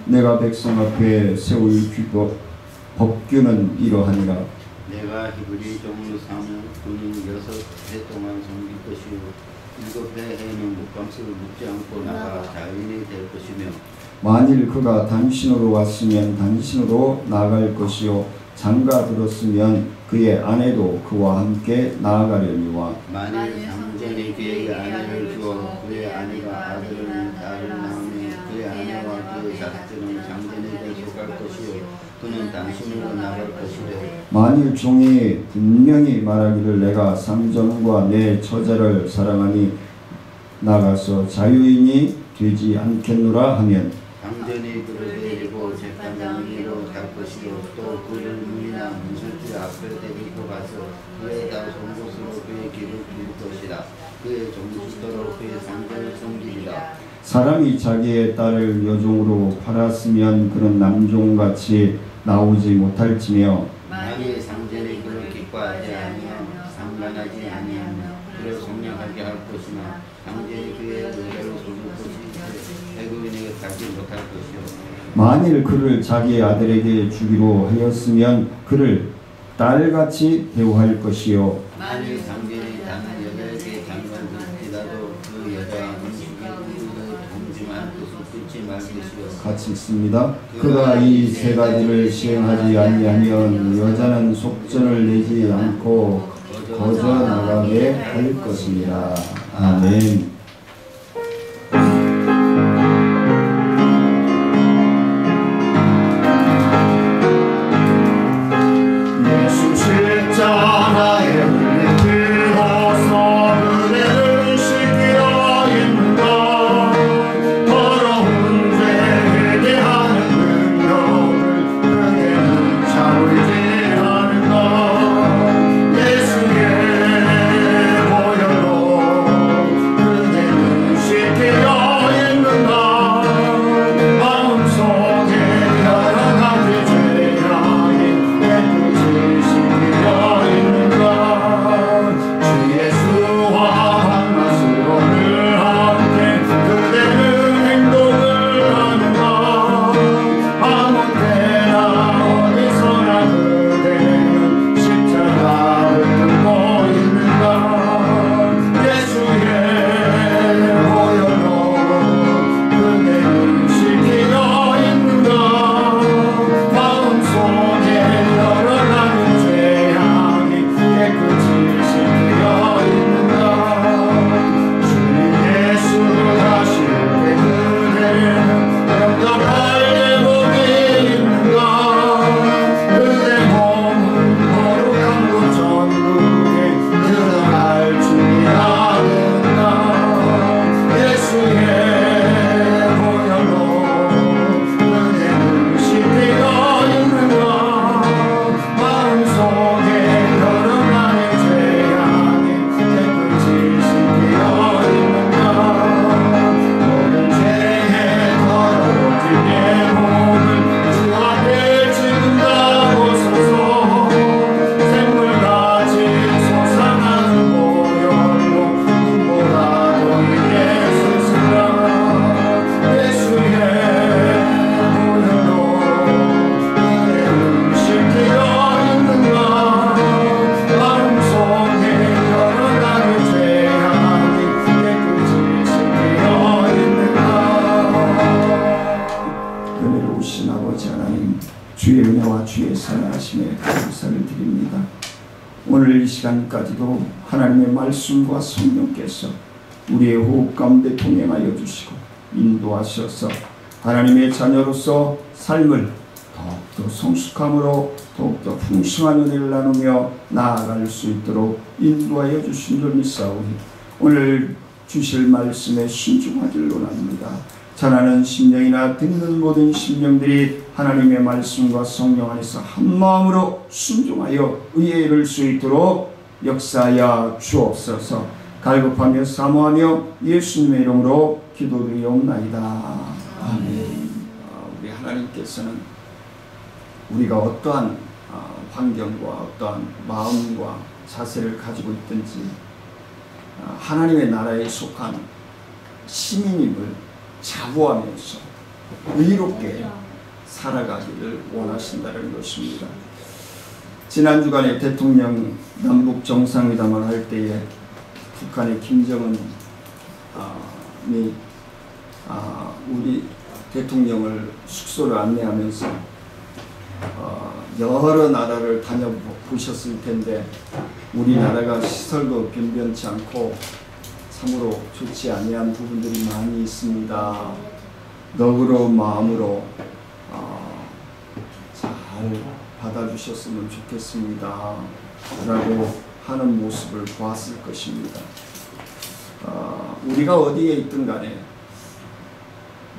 내가 백성 앞에 세울 법규는 이러하니라. 내가 히브리 종으로 삼은 그는 6해 동안 섬길 것이요 7해에는 목감식을 묻지 않고 나가 자인이 될 것이며 만일 그가 당신으로 왔으면 당신으로 나아갈 것이요 장가 들었으면 그의 아내도 그와 함께 나아가려니와 만일 상전이 그에게 아내를 주어 그의 아내가 아들을 딸을 낳으면 그의 아내와 그의 자식들은 상전에게 속할 것이요 그는 당신으로 나갈 것이되 만일 종이 분명히 말하기를 내가 상전과 내 처자를 사랑하니 나가서 자유인이 되지 않겠노라 하면 상전이 그를 데리고 재판장에게로 갈 것이요 또 그를 문이나 문설주 앞에 데리고 가서 그에다 송곳으로 그의 길을 길 것이라. 그의 종수도로 그의 상전을 섬기리라. 사람이 자기의 딸을 여종으로 팔았으면 그는 남종같이 나오지 못할지며 만일 상전이 그를 기뻐하지 아니하며 상관하지 아니하며 그를 속량하게 할 것이나 상전이 그의 의뢰를 쏟을 것이지 애국인에게 가지 못할 것이요 만일 그를 자기 아들에게 주기로 하였으면 그를 딸같이 대우할 것이요 만일 상전이 다른 여자에게 장관들지라도 그 여자와 음식의 동지만 뜻을 끊지 말 것이요 같이 있습니다. 그가 이 세 가지를 시행하지 아니하면 여자는 속전을 내지 않고 거저 나가게 할 것입니다. 아멘. 오늘 이 시간까지도 하나님의 말씀과 성령께서 우리의 호흡 가운데 동행하여 주시고 인도하셔서 하나님의 자녀로서 삶을 더욱더 성숙함으로 더욱더 풍성한 은혜를 나누며 나아갈 수 있도록 인도하여 주신 줄 믿사오니 오늘 주실 말씀에 신중하기를 원합니다. 자라는 심령이나 듣는 모든 심령들이 하나님의 말씀과 성령 안에서 한마음으로 순종하여 의에 이를 수 있도록 역사하여 주옵소서. 갈급하며 사모하며 예수님의 이름으로 기도드리옵나이다. 아멘. 우리 하나님께서는 우리가 어떠한 환경과 어떠한 마음과 자세를 가지고 있든지 하나님의 나라에 속한 시민임을 자부하면서 의롭게 살아가기를 원하신다는 것입니다. 지난 주간에 대통령 남북 정상회담을 할 때에 북한의 김정은이 우리 대통령을 숙소를 안내하면서 여러 나라를 다녀보셨을 텐데 우리나라가 시설도 변변치 않고 참으로 좋지 아니한 부분들이 많이 있습니다. 너그러운 마음으로 잘 받아주셨으면 좋겠습니다 라고 하는 모습을 보았을 것입니다. 우리가 어디에 있든 간에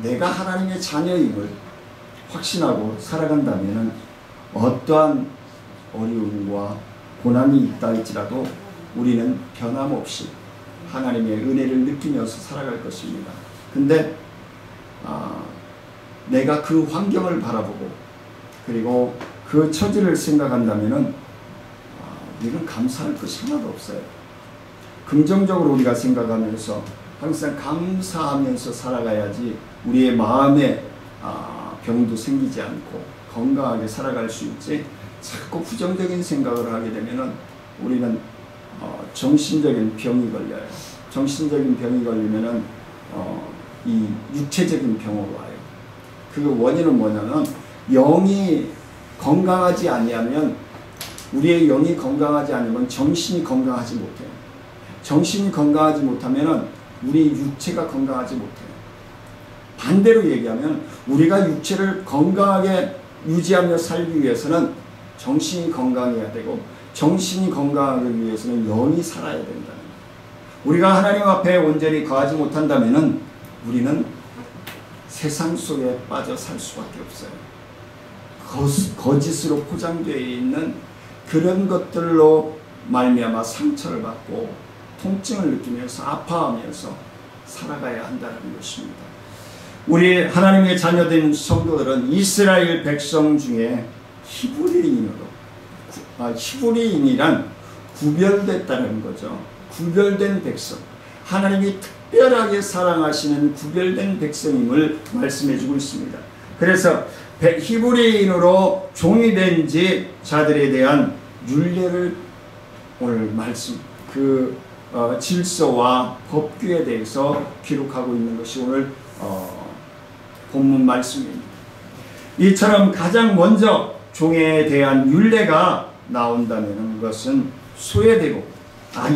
내가 하나님의 자녀임을 확신하고 살아간다면 어떠한 어려움과 고난이 있다 할지라도 우리는 변함없이 하나님의 은혜를 느끼면서 살아갈 것입니다. 근데 내가 그 환경을 바라보고 그리고 그 처지를 생각한다면 우리는 감사할 것이 하나도 없어요. 긍정적으로 우리가 생각하면서 항상 감사하면서 살아가야지 우리의 마음에 병도 생기지 않고 건강하게 살아갈 수 있지, 자꾸 부정적인 생각을 하게 되면 우리는 정신적인 병이 걸려요. 정신적인 병이 걸리면 이 육체적인 병으로 와요. 그 원인은 뭐냐면 영이 건강하지 아니하면, 우리의 영이 건강하지 않으면 정신이 건강하지 못해요. 정신이 건강하지 못하면 우리 육체가 건강하지 못해요. 반대로 얘기하면 우리가 육체를 건강하게 유지하며 살기 위해서는 정신이 건강해야 되고, 정신이 건강하기 위해서는 영이 살아야 된다는 거예요. 우리가 하나님 앞에 온전히 거하지 못한다면 우리는 세상 속에 빠져 살 수밖에 없어요. 거짓으로 포장되어 있는 그런 것들로 말미암아 상처를 받고 통증을 느끼면서 아파하면서 살아가야 한다는 것입니다. 우리 하나님의 자녀된 성도들은 이스라엘 백성 중에 히브리인이란 구별됐다는 거죠. 구별된 백성, 하나님이 특별하게 사랑하시는 구별된 백성임을 말씀해 주고 있습니다. 그래서 히브리인으로 종이 된 자들에 대한 율례를 오늘 말씀, 질서와 법규에 대해서 기록하고 있는 것이 오늘 본문 말씀입니다. 이처럼 가장 먼저 종에 대한 율례가 나온다면 그것은 소외되고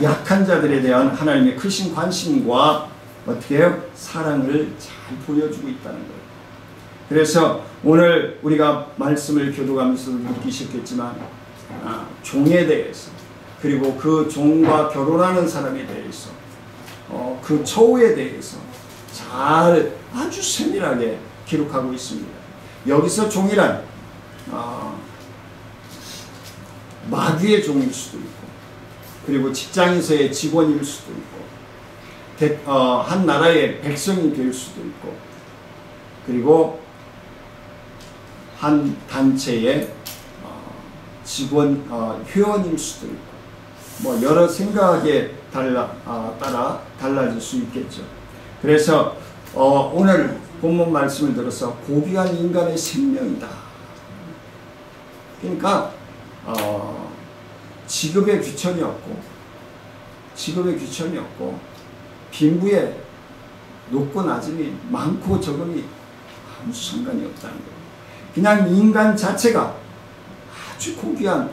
약한 자들에 대한 하나님의 크신 관심과 어떻게 해요? 사랑을 잘 보여주고 있다는 거예요. 그래서 오늘 우리가 말씀을 교도하면서 느끼셨겠지만 종에 대해서, 그리고 그 종과 결혼하는 사람에 대해서, 그 처우에 대해서 잘 아주 세밀하게 기록하고 있습니다. 여기서 종이란 마귀의 종일 수도 있고, 그리고 직장에서의 직원일 수도 있고, 한 나라의 백성이 될 수도 있고, 그리고 한 단체의 직원, 회원일 수도 있고, 뭐 여러 생각에 따라 달라질 수 있겠죠. 그래서 오늘 본문 말씀을 들어서 고귀한 인간의 생명이다. 그러니까 직업에 귀천이 없고 빈부에 높고 낮음이 많고 적음이 아무 상관이 없다는 거예요. 그냥 인간 자체가 아주 고귀한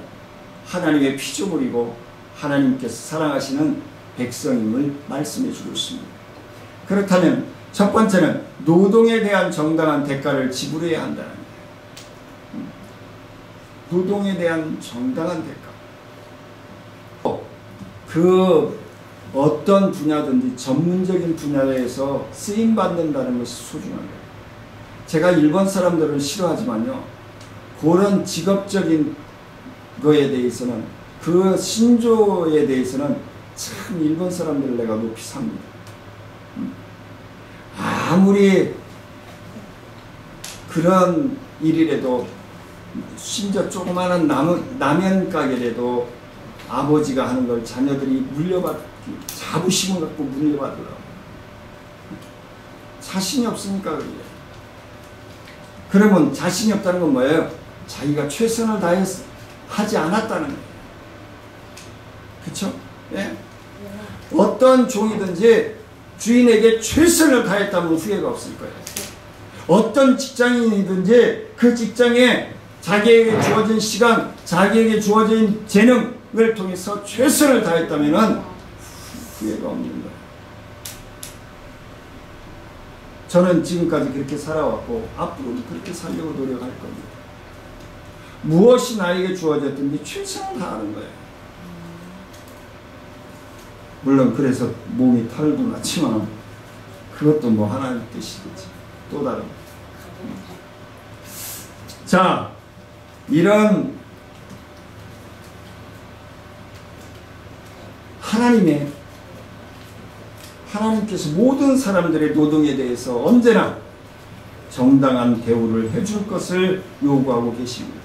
하나님의 피조물이고 하나님께서 사랑하시는 백성임을 말씀해 주고 있습니다. 그렇다면 첫 번째는 노동에 대한 정당한 대가를 지불해야 한다는 거예요. 노동에 대한 정당한 대가. 그 어떤 분야든지 전문적인 분야에서 쓰임받는다는 것이 소중한 거예요. 제가 일본 사람들을 싫어하지만요, 그런 직업적인 거에 대해서는, 그 신조에 대해서는 참 일본 사람들을 내가 높이 삽니다. 아무리 그런 일이라도, 심지어 조그마한 라면 가게라도 아버지가 하는 걸 자녀들이 자부심을 갖고 물려받으라고. 자신이 없으니까 그래요. 그러면 자신이 없다는 건 뭐예요? 자기가 최선을 다해서 하지 않았다는 거예요. 그렇죠? 예? 어떤 종이든지 주인에게 최선을 다했다면 후회가 없을 거예요. 어떤 직장인이든지 그 직장에 자기에게 주어진 시간, 자기에게 주어진 재능을 통해서 최선을 다했다면 후회가 없는 거예요. 저는 지금까지 그렇게 살아왔고 앞으로도 그렇게 살려고 노력할 겁니다. 무엇이 나에게 주어졌든지 최선을 다하는 거예요. 물론 그래서 몸이 털고 났지만 그것도 뭐 하나님 뜻이겠지. 또 다른. 자, 이런 하나님께서 모든 사람들의 노동에 대해서 언제나 정당한 대우를 해줄 것을 요구하고 계십니다.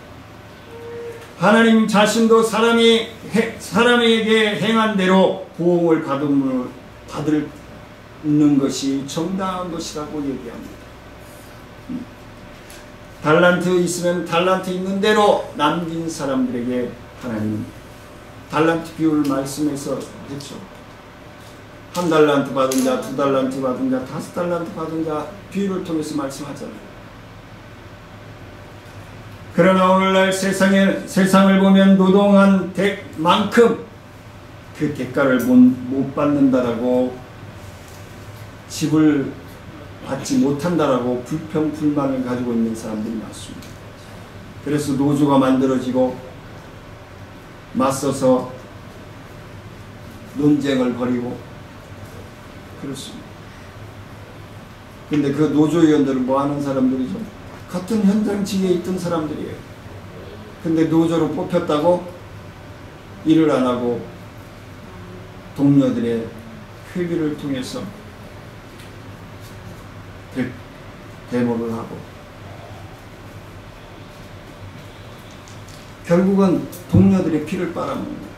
하나님 자신도 사람에게 행한 대로 보응을 받는 것이 정당한 것이라고 얘기합니다. 달란트 있으면 달란트 있는 대로 남긴 사람들에게 하나님 달란트 비율 말씀에서 했죠. 1달란트 받은 자, 2달란트 받은 자, 5달란트 받은 자 비율을 통해서 말씀하잖아요. 그러나 오늘날 세상을 보면 노동한 만큼 그 대가를 못 받는다라고 집을 받지 못한다라고 불평, 불만을 가지고 있는 사람들이 많습니다. 그래서 노조가 만들어지고 맞서서 논쟁을 벌이고 그렇습니다. 근데 그 노조위원들은 뭐 하는 사람들이죠? 같은 현장지에 있던 사람들이에요. 근데 노조로 뽑혔다고 일을 안 하고 동료들의 회비를 통해서 대모를 하고 결국은 동료들의 피를 빨아먹는.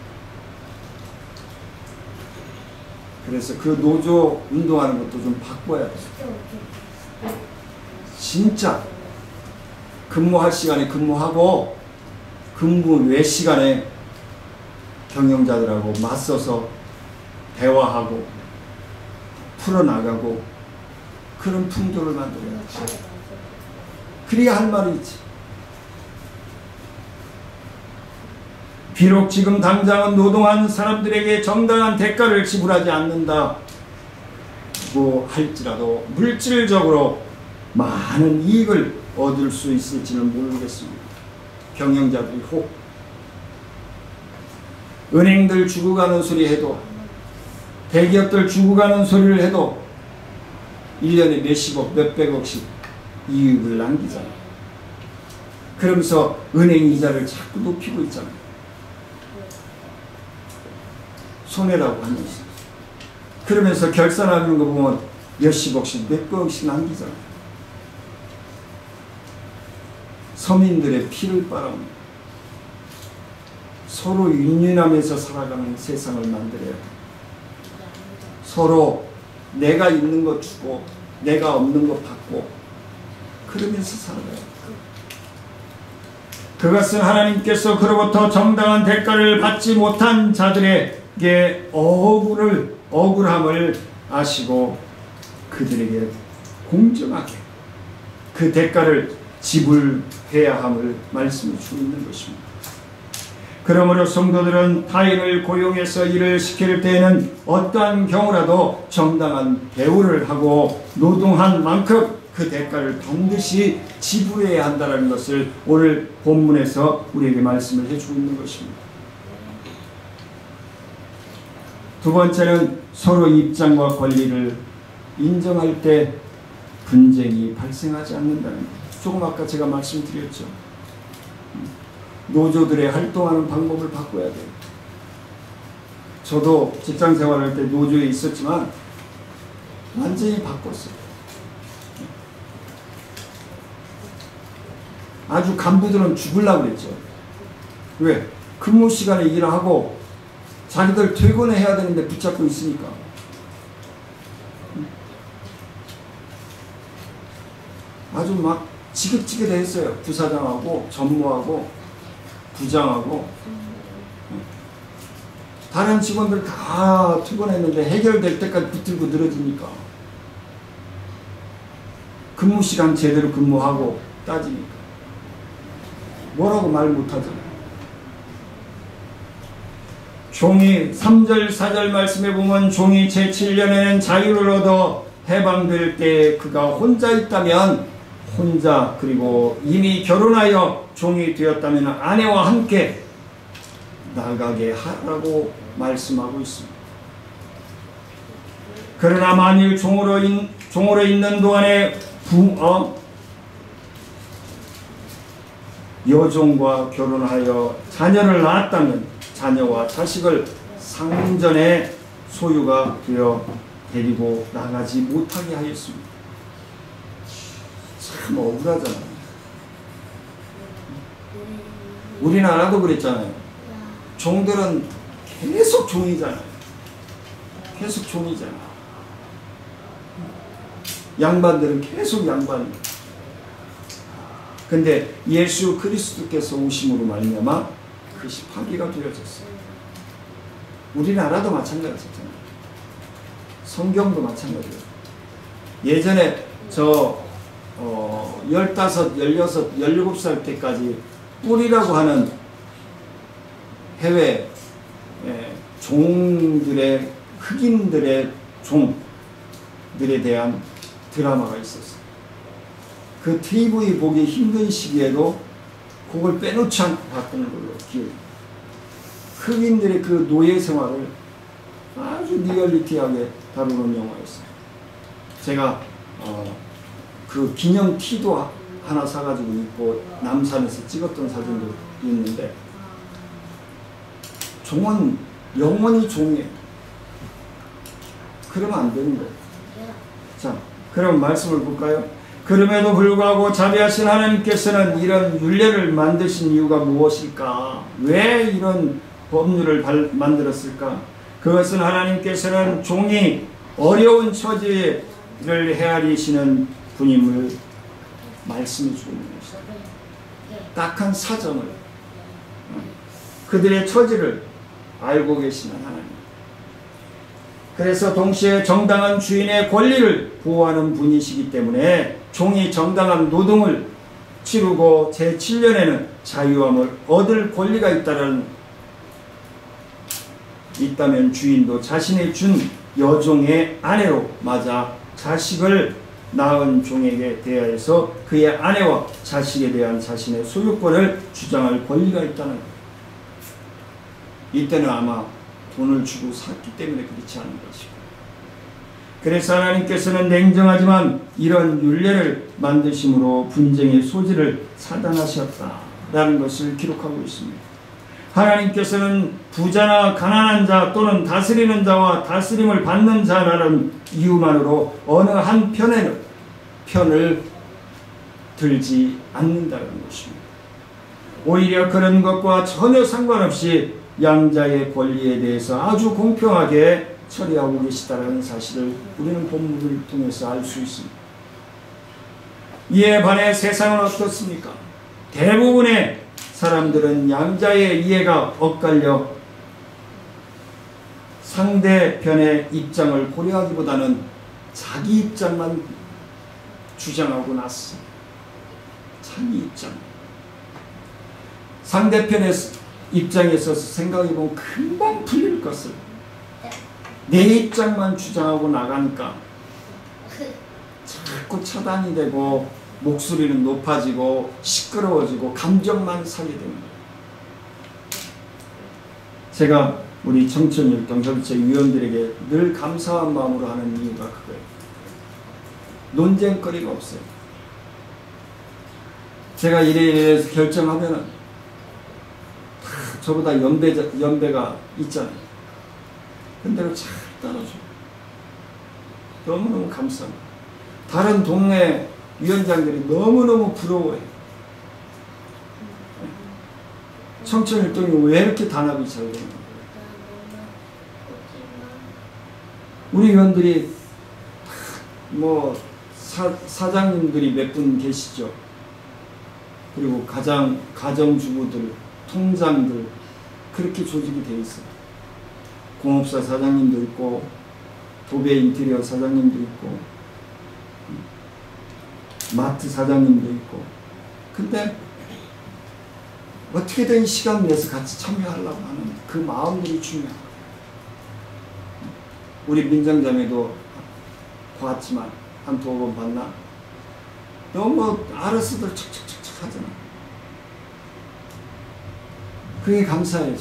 그래서 그 노조 운동하는 것도 좀 바꿔야 돼요. 진짜 근무할 시간에 근무하고 근무 외 시간에 경영자들하고 맞서서 대화하고 풀어나가고 그런 풍조를 만들어야지. 그래야 할 말이 있지. 비록 지금 당장은 노동한 사람들에게 정당한 대가를 지불하지 않는다고 할지라도 물질적으로 많은 이익을 얻을 수 있을지는 모르겠습니다. 경영자들이 혹 은행들 주고 가는 소리 해도 대기업들 주고 가는 소리를 해도 1년에 몇십억 몇백억씩 이익을 남기잖아요. 그러면서 은행 이자를 자꾸 높이고 있잖아요. 손해라고 하는 것이. 그러면서 결산하는 거 보면 몇십억씩 몇백억씩 남기잖아요. 서민들의 피를 빨아먹는 서로 윈윈하면서 살아가는 세상을 만들어야 돼. 서로 내가 있는 거 주고 내가 없는 거 받고 그러면서 살아가야 돼. 그것은 하나님께서 그로부터 정당한 대가를 받지 못한 자들에게 억울함을 아시고 그들에게 공정하게 그 대가를 지불해야 함을 말씀해 주고 있는 것입니다. 그러므로 성도들은 타인을 고용해서 일을 시킬 때에는 어떠한 경우라도 정당한 대우를 하고 노동한 만큼 그 대가를 반드시 지불해야 한다는 것을 오늘 본문에서 우리에게 말씀을 해주고 있는 것입니다. 두 번째는 서로 입장과 권리를 인정할 때 분쟁이 발생하지 않는다는 것. 조금 아까 제가 말씀드렸죠. 노조들의 활동하는 방법을 바꿔야 돼요. 저도 직장 생활할 때 노조에 있었지만 완전히 바꿨어요. 아주 간부들은 죽으려고 그랬죠. 왜? 근무 시간에 일을 하고 자기들 퇴근해야 되는데 붙잡고 있으니까. 아주 막 지긋지긋했어요. 부사장하고 전무하고 부장하고 다른 직원들 다 퇴근했는데 해결될 때까지 붙들고 늘어지니까 근무 시간 제대로 근무하고 따지니까 뭐라고 말 못하잖아요. 종이 3절 4절 말씀에 보면 종이 제7년에는 자유를 얻어 해방될 때 그가 혼자 있다면 혼자, 그리고 이미 결혼하여 종이 되었다면 아내와 함께 나가게 하라고 말씀하고 있습니다. 그러나 만일 종으로 있는 동안에 여종과 결혼하여 자녀를 낳았다면 자녀와 자식을 상전의 소유가 되어 데리고 나가지 못하게 하였습니다. 참 억울하잖아요. 우리나라도 그랬잖아요. 종들은 계속 종이잖아요. 계속 종이잖아. 양반들은 계속 양반이에요. 근데 예수 그리스도께서 오심으로 말미암아 그것이 파기가 되어졌어요. 우리나라도 마찬가지잖아요. 성경도 마찬가지예요. 예전에 저 15, 16, 17살 때까지 뿔이라고 하는 해외 종들의 흑인들의 종들에 대한 드라마가 있었어요. 그 TV 보기 힘든 시기에도 그걸 빼놓지 않고 봤던 걸로 기억해요. 흑인들의 그 노예 생활을 아주 리얼리티하게 다루는 영화였어요. 제가 그 기념 티도 하나 사가지고 입고 남산에서 찍었던 사진도 있는데 종은 영원히 종이에요. 그러면 안 되는 거예요. 자, 그럼 말씀을 볼까요? 그럼에도 불구하고 자비하신 하나님께서는 이런 율례를 만드신 이유가 무엇일까? 왜 이런 법률을 만들었을까? 그것은 하나님께서는 종이 어려운 처지를 헤아리시는 분임을 말씀해 주고 있는 것이다. 딱한 사정을, 그들의 처지를 알고 계시는 하나님. 그래서 동시에 정당한 주인의 권리를 보호하는 분이시기 때문에 종이 정당한 노동을 치르고 제7년에는 자유함을 얻을 권리가 있다면 주인도 자신의 준 여종의 아내로 맞아 자식을 낳은 종에게 대하여서 그의 아내와 자식에 대한 자신의 소유권을 주장할 권리가 있다는 것. 이때는 아마 돈을 주고 샀기 때문에 그렇지 않은 것이고, 그래서 하나님께서는 냉정하지만 이런 율례를 만드심으로 분쟁의 소지를 차단하셨다라는 것을 기록하고 있습니다. 하나님께서는 부자나 가난한 자 또는 다스리는 자와 다스림을 받는 자라는 이유만으로 어느 한 편을 들지 않는다는 것입니다. 오히려 그런 것과 전혀 상관없이 양자의 권리에 대해서 아주 공평하게 처리하고 계시다는 사실을 우리는 본문을 통해서 알 수 있습니다. 이에 반해 세상은 어떻습니까? 대부분의 사람들은 양자의 이해가 엇갈려 상대편의 입장을 고려하기보다는 자기 입장만 주장하고 났어. 자기 입장. 상대편의 입장에 있어서 생각해보면 금방 풀릴 것을 내 입장만 주장하고 나가니까 자꾸 차단이 되고 목소리는 높아지고 시끄러워지고 감정만 사게 됩니다. 제가 우리 청천율동 협의체 위원들에게 늘 감사한 마음으로 하는 이유가 그거예요. 논쟁거리가 없어요. 제가 이래서 결정하면은 저보다 연배가 있잖아요. 근데로 잘 따라줘요. 너무너무 감사합니다. 다른 동네 위원장들이 너무너무 부러워해요. 청천율동이 왜 이렇게 단합이 잘 되는 거예요? 우리 위원들이 뭐 사장님들이 몇 분 계시죠. 그리고 가정주부들, 통장들 그렇게 조직이 되어 있어요. 공업사 사장님도 있고 도배 인테리어 사장님도 있고 마트 사장님도 있고. 근데 어떻게든 시간 내서 같이 참여하려고 하는 그 마음들이 중요한 거예요. 우리 민정자매도 봤지만 한 2번 봤나? 너무 알아서들 척척척척 하잖아. 그게 감사해요.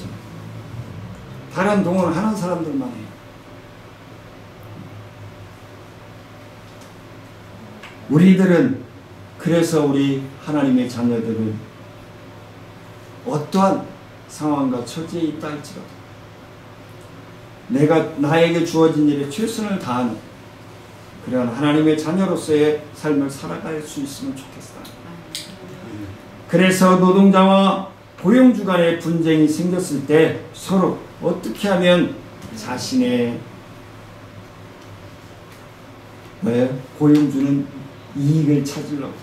다른 동원을 하는 사람들만 해요. 우리들은 그래서 우리 하나님의 자녀들은 어떠한 상황과 처지에 있다 할지라도 나에게 주어진 일에 최선을 다하는 그런 하나님의 자녀로서의 삶을 살아갈 수 있으면 좋겠다. 그래서 노동자와 고용주 간의 분쟁이 생겼을 때 서로 어떻게 하면 자신의 고용주는 이익을 찾으려고,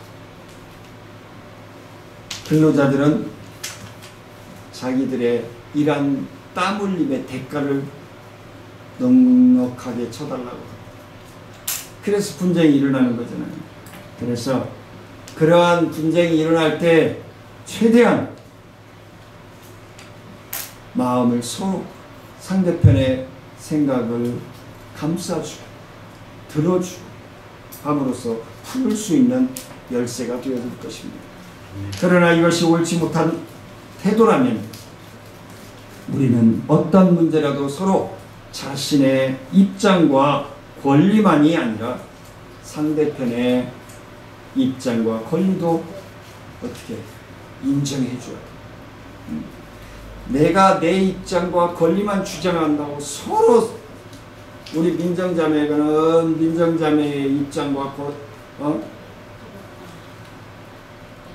근로자들은 자기들의 일한 땀 흘림의 대가를 넉넉하게 쳐달라고. 그래서 분쟁이 일어나는 거잖아요. 그래서 그러한 분쟁이 일어날 때 최대한 마음을 서로 상대편의 생각을 감싸주고 들어주고 함으로써 풀 수 있는 열쇠가 되어줄 것입니다. 그러나 이것이 옳지 못한 태도라면 우리는 어떤 문제라도 서로 자신의 입장과 권리만이 아니라 상대편의 입장과 권리도 어떻게 인정해줘야 돼. 내가 내 입장과 권리만 주장한다고 서로 우리 민정자매는 민정자매의 입장과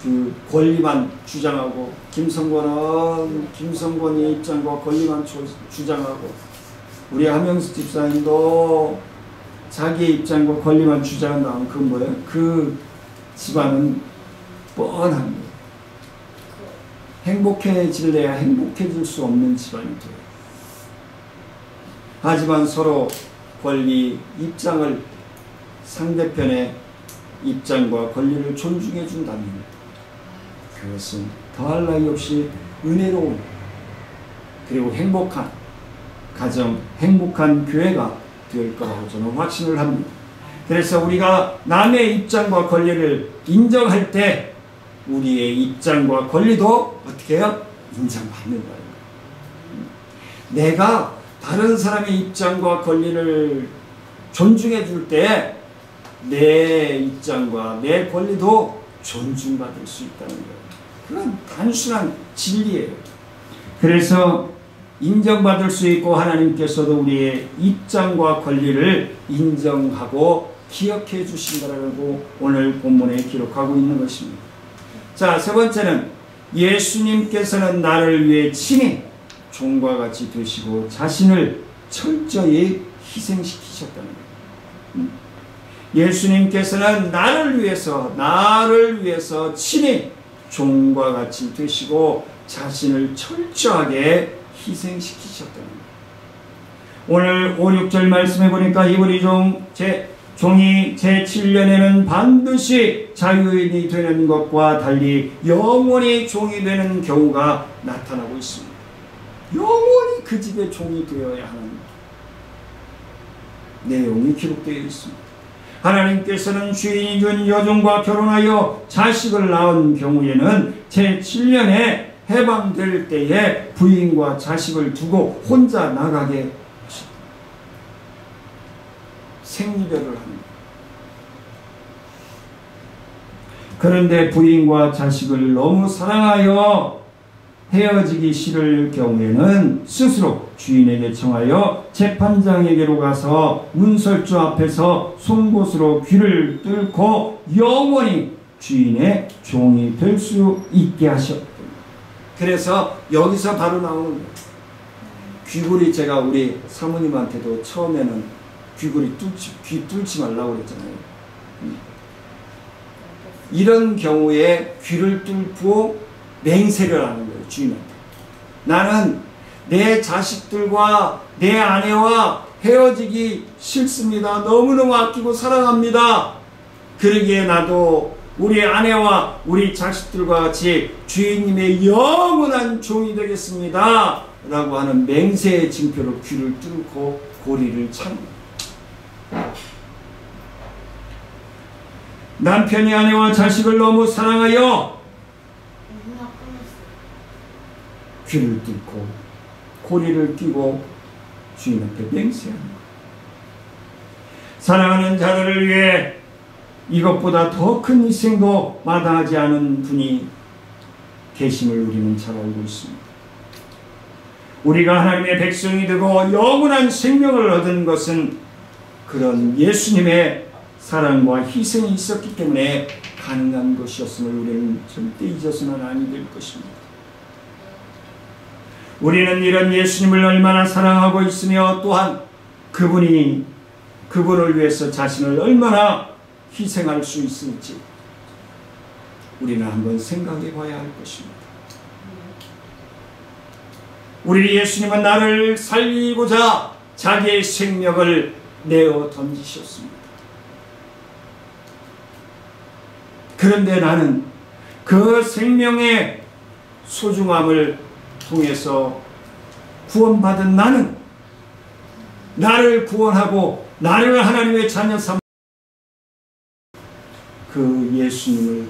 그 권리만 주장하고 김성권은 김성권의 입장과 권리만 주장하고 우리 하명수 집사님도 자기의 입장과 권리만 주장한다면 그건 뭐예요? 그 집안은 뻔한 거예요. 행복해질래야 행복해질 수 없는 집안이 돼요. 하지만 서로 권리, 입장을 상대편의 입장과 권리를 존중해 준다면 그것은 더할 나위 없이 은혜로운 그리고 행복한 가정, 행복한 교회가 될 거라고 저는 확신을 합니다. 그래서 우리가 남의 입장과 권리를 인정할 때 우리의 입장과 권리도 어떻게 해요? 인정받는 거예요. 내가 다른 사람의 입장과 권리를 존중해 줄 때 내 입장과 내 권리도 존중받을 수 있다는 거예요. 그건 단순한 진리예요. 그래서 인정받을 수 있고 하나님께서도 우리의 입장과 권리를 인정하고 기억해 주신다라고 오늘 본문에 기록하고 있는 것입니다. 자, 세 번째는 예수님께서는 나를 위해 친히 종과 같이 되시고 자신을 철저히 희생시키셨다는 거예요. 예수님께서는 나를 위해서 친히 종과 같이 되시고 자신을 철저하게 희생시키셨다는 거예요. 오늘 5, 6절 말씀해 보니까 이브리 종이 제7년에는 반드시 자유인이 되는 것과 달리 영원히 종이 되는 경우가 나타나고 있습니다. 영원히 그 집의 종이 되어야 하는 내용이 기록되어 있습니다. 하나님께서는 주인이 된 여종과 결혼하여 자식을 낳은 경우에는 제7년에 해방될 때에 부인과 자식을 두고 혼자 나가게 하십니다. 생리별을 합니다. 그런데 부인과 자식을 너무 사랑하여 헤어지기 싫을 경우에는 스스로 주인에게 청하여 재판장에게로 가서 문설주 앞에서 송곳으로 귀를 뚫고 영원히 주인의 종이 될 수 있게 하셨다. 그래서 여기서 바로 나오는 거예요. 귀걸이 제가 우리 사모님한테도 처음에는 귀걸이 귀 뚫지 말라고 그랬잖아요. 이런 경우에 귀를 뚫고 맹세를 하는 거예요. 주인한테. 나는 내 자식들과 내 아내와 헤어지기 싫습니다. 너무너무 아끼고 사랑합니다. 그러기에 나도 우리 아내와 우리 자식들과 같이 주인님의 영원한 종이 되겠습니다. 라고 하는 맹세의 징표로 귀를 뚫고 고리를 찬 거예요. 남편이 아내와 자식을 너무 사랑하여 귀를 뚫고 고리를 끼고 주인 앞에 맹세하는 거예요. 사랑하는 자들을 위해 이것보다 더 큰 희생도 마다하지 않은 분이 계심을 우리는 잘 알고 있습니다. 우리가 하나님의 백성이 되고 영원한 생명을 얻은 것은 그런 예수님의 사랑과 희생이 있었기 때문에 가능한 것이었음을 우리는 절대 잊어서는 아니 될 것입니다. 우리는 이런 예수님을 얼마나 사랑하고 있으며 또한 그분을 위해서 자신을 얼마나 희생할 수 있을지 우리는 한번 생각해 봐야 할 것입니다. 우리 예수님은 나를 살리고자 자기의 생명을 내어 던지셨습니다. 그런데 나는 그 생명의 소중함을 통해서 구원받은 나를 구원하고 나를 하나님의 자녀 삼 그 예수님을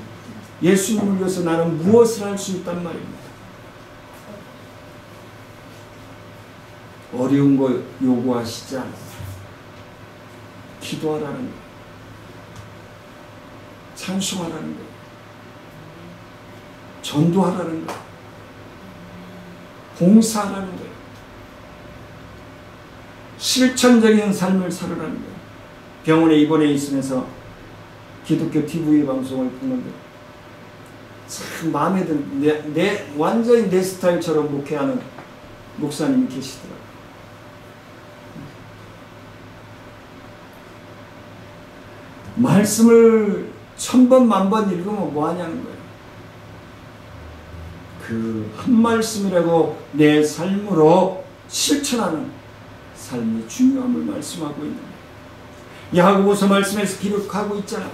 위해서 나는 무엇을 할 수 있단 말입니다. 어려운 거 요구하시지 않아요. 기도하라는 거예요. 찬송하라는 거예요. 전도하라는 거예요. 봉사하라는 거예요. 실천적인 삶을 살으라는 거예요. 병원에 입원해 있으면서 기독교 TV 방송을 보는데 참 마음에 드는 완전히 내 스타일처럼 목회하는 목사님이 계시더라고요. 말씀을 1000번 만번 읽으면 뭐하냐는 거예요. 그 한 말씀이라고 내 삶으로 실천하는 삶의 중요함을 말씀하고 있는 거예요. 야고보서 말씀에서 기록하고 있잖아요.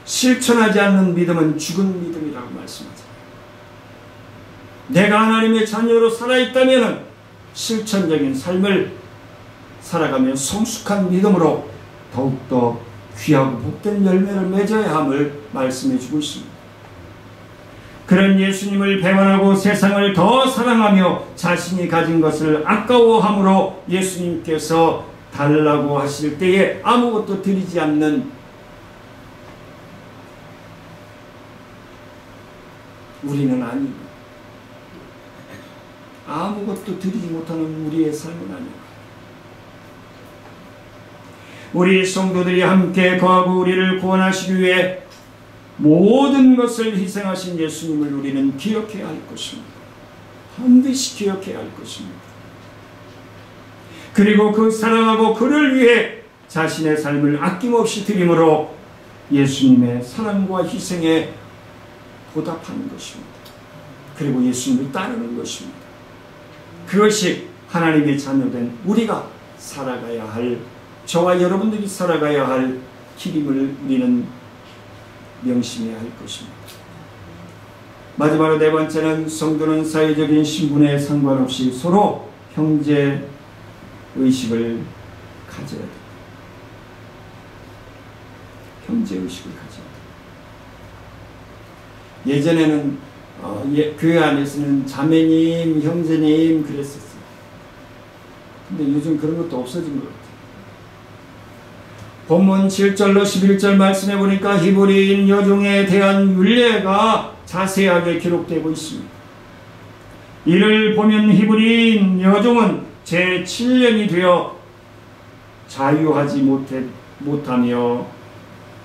실천하지 않는 믿음은 죽은 믿음이라고 말씀하잖아요. 내가 하나님의 자녀로 살아있다면 실천적인 삶을 살아가며 성숙한 믿음으로 더욱더 귀하고 복된 열매를 맺어야 함을 말씀해 주고 있습니다. 그런 예수님을 배반하고 세상을 더 사랑하며 자신이 가진 것을 아까워함으로 예수님께서 달라고 하실 때에 아무것도 드리지 않는 우리는 아니고 아무것도 드리지 못하는 우리의 삶은 아니고 우리 성도들이 함께 거하고 우리를 구원하시기 위해 모든 것을 희생하신 예수님을 우리는 기억해야 할 것입니다. 반드시 기억해야 할 것입니다. 그리고 그 사랑하고 그를 위해 자신의 삶을 아낌없이 드림으로 예수님의 사랑과 희생에 보답하는 것입니다. 그리고 예수님을 따르는 것입니다. 그것이 하나님의 자녀된 우리가 살아가야 할, 저와 여러분들이 살아가야 할 길임을 우리는 명심해야 할 것입니다. 마지막으로 네 번째는 성도는 사회적인 신분에 상관없이 서로 형제 의식을 가져야 됩니다. 형제 의식을 가져야 됩니다. 예전에는 교회 안에서는 자매님, 형제님 그랬었어요. 근데 요즘 그런 것도 없어진 것 같아요. 본문 7절로 11절 말씀해 보니까 히브리인 여종에 대한 율례가 자세하게 기록되고 있습니다. 이를 보면 히브리인 여종은 제7년이 되어 자유하지 못하며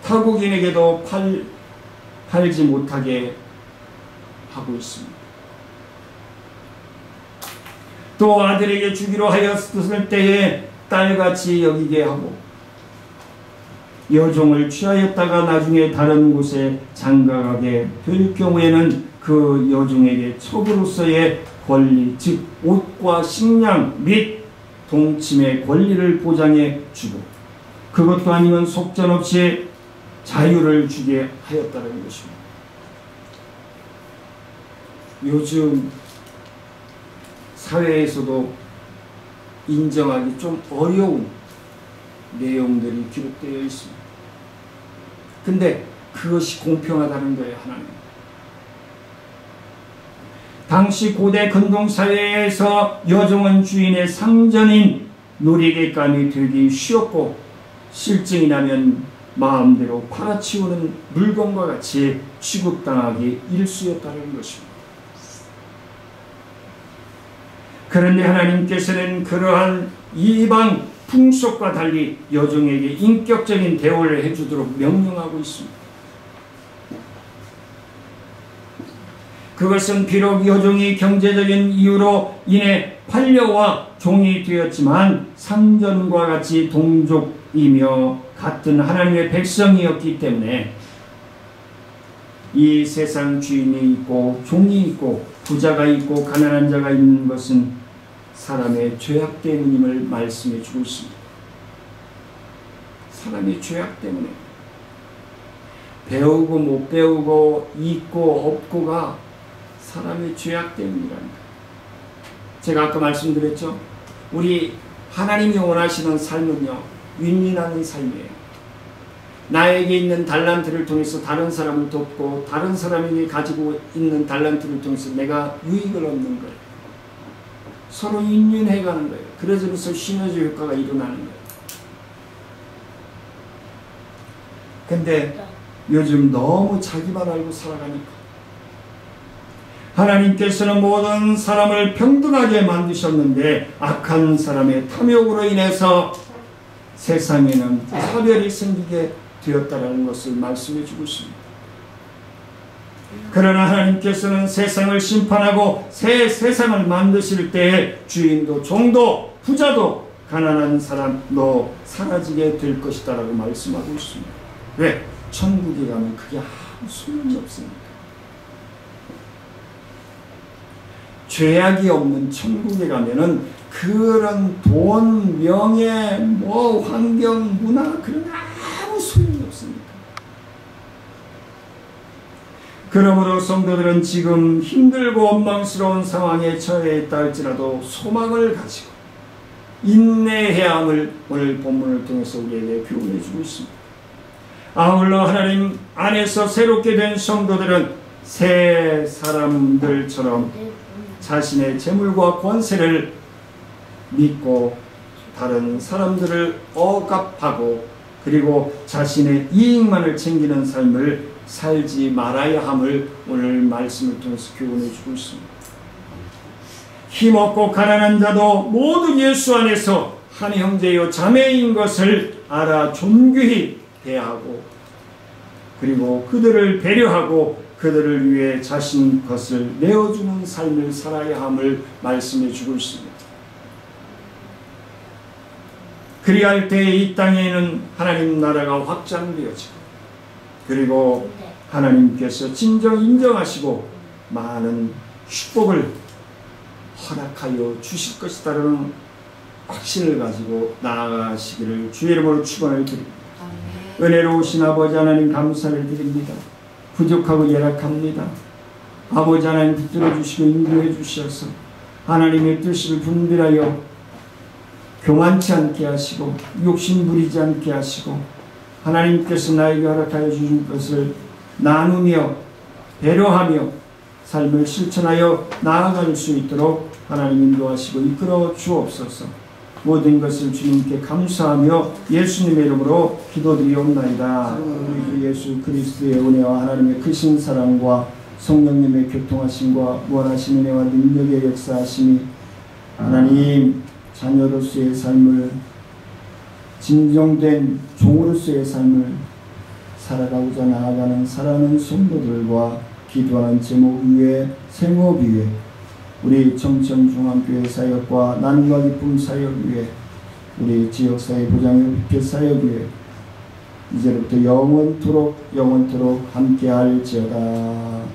타국인에게도 팔지 못하게 하고 있습니다. 또 아들에게 주기로 하였을 때에 딸같이 여기게 하고 여종을 취하였다가 나중에 다른 곳에 장가가게 될 경우에는 그 여종에게 첩으로서의 권리, 즉 옷과 식량 및 동침의 권리를 보장해 주고, 그것도 아니면 속전없이 자유를 주게 하였다는 것입니다. 요즘 사회에서도 인정하기 좀 어려운 내용들이 기록되어 있습니다. 근데 그것이 공평하다는 거예요, 하나님. 당시 고대 근동사회에서 여종은 주인의 상전인 놀이개감이 되기 쉬웠고, 실증이 나면 마음대로 팔아치우는 물건과 같이 취급당하기 일쑤였다는 것입니다. 그런데 하나님께서는 그러한 이방 풍속과 달리 여종에게 인격적인 대우를 해주도록 명령하고 있습니다. 그것은 비록 여종이 경제적인 이유로 인해 판려와 종이 되었지만 상전과 같이 동족이며 같은 하나님의 백성이었기 때문에 이 세상 주인이 있고 종이 있고 부자가 있고 가난한 자가 있는 것은 사람의 죄악 때문임을 말씀해 주고 있습니다. 사람의 죄악 때문에 배우고 못 배우고 있고 없고가 사람의 죄악 때문이랍니다. 제가 아까 말씀드렸죠. 우리 하나님이 원하시는 삶은요, 윈윈하는 삶이에요. 나에게 있는 달란트를 통해서 다른 사람을 돕고 다른 사람에게 가지고 있는 달란트를 통해서 내가 유익을 얻는 거예요. 서로 윈윈해가는 거예요. 그래서 시너지 효과가 일어나는 거예요. 근데 요즘 너무 자기만 알고 살아가니까 하나님께서는 모든 사람을 평등하게 만드셨는데 악한 사람의 탐욕으로 인해서 세상에는 차별이 생기게 되었다는 것을 말씀해 주고 있습니다. 그러나 하나님께서는 세상을 심판하고 새 세상을 만드실 때에 주인도 종도 부자도 가난한 사람도 사라지게 될 것이다 라고 말씀하고 있습니다. 왜? 천국에 가면 그게 아무 소용이 없습니다. 죄악이 없는 천국에 가면은 그런 돈, 명예, 환경, 문화 그런 아무 소용이 없습니다. 그러므로 성도들은 지금 힘들고 원망스러운 상황에 처해 있다 할지라도 소망을 가지고 인내해야 함을 오늘 본문을 통해서 우리에게 교훈해 주고 있습니다. 아울러 하나님 안에서 새롭게 된 성도들은 새 사람들처럼 자신의 재물과 권세를 믿고 다른 사람들을 억압하고 그리고 자신의 이익만을 챙기는 삶을 살지 말아야 함을 오늘 말씀을 통해서 교훈해 주고 있습니다. 힘없고 가난한 자도 모두 예수 안에서 한 형제요 자매인 것을 알아 존귀히 대하고 그리고 그들을 배려하고 그들을 위해 자신 것을 내어주는 삶을 살아야 함을 말씀해 주고 있습니다. 그리할 때 이 땅에는 하나님 나라가 확장되어지고 그리고 하나님께서 진정 인정하시고 많은 축복을 허락하여 주실 것이다라는 확신을 가지고 나아가시기를 주의 이름으로 축원을 드립니다. 은혜로우신 아버지 하나님 감사를 드립니다. 부족하고 열악합니다. 아버지 하나님 붙들어 주시고 인도해 주셔서 하나님의 뜻을 분별하여 교만치 않게 하시고 욕심 부리지 않게 하시고 하나님께서 나에게 허락하여 주신 것을 나누며 배려하며 삶을 실천하여 나아갈 수 있도록 하나님 인도하시고 이끌어 주옵소서. 모든 것을 주님께 감사하며 예수님의 이름으로 기도드리옵나이다. 우리 주 예수 그리스도의 은혜와 하나님의 크신 사랑과 성령님의 교통하심과 무한하신 은혜와 능력의 역사하심이 하나님 자녀로서의 삶을 진정된 종으로서의 삶을 살아가고자 나아가는 사랑하는 성도들과 기도하는 제목 위에 생업 위에 우리 청천중앙교회 사역과 나눔과 기쁨 사역 위에 우리 지역사회 보장협회 사역 위에 이제부터 영원토록 함께할지어다.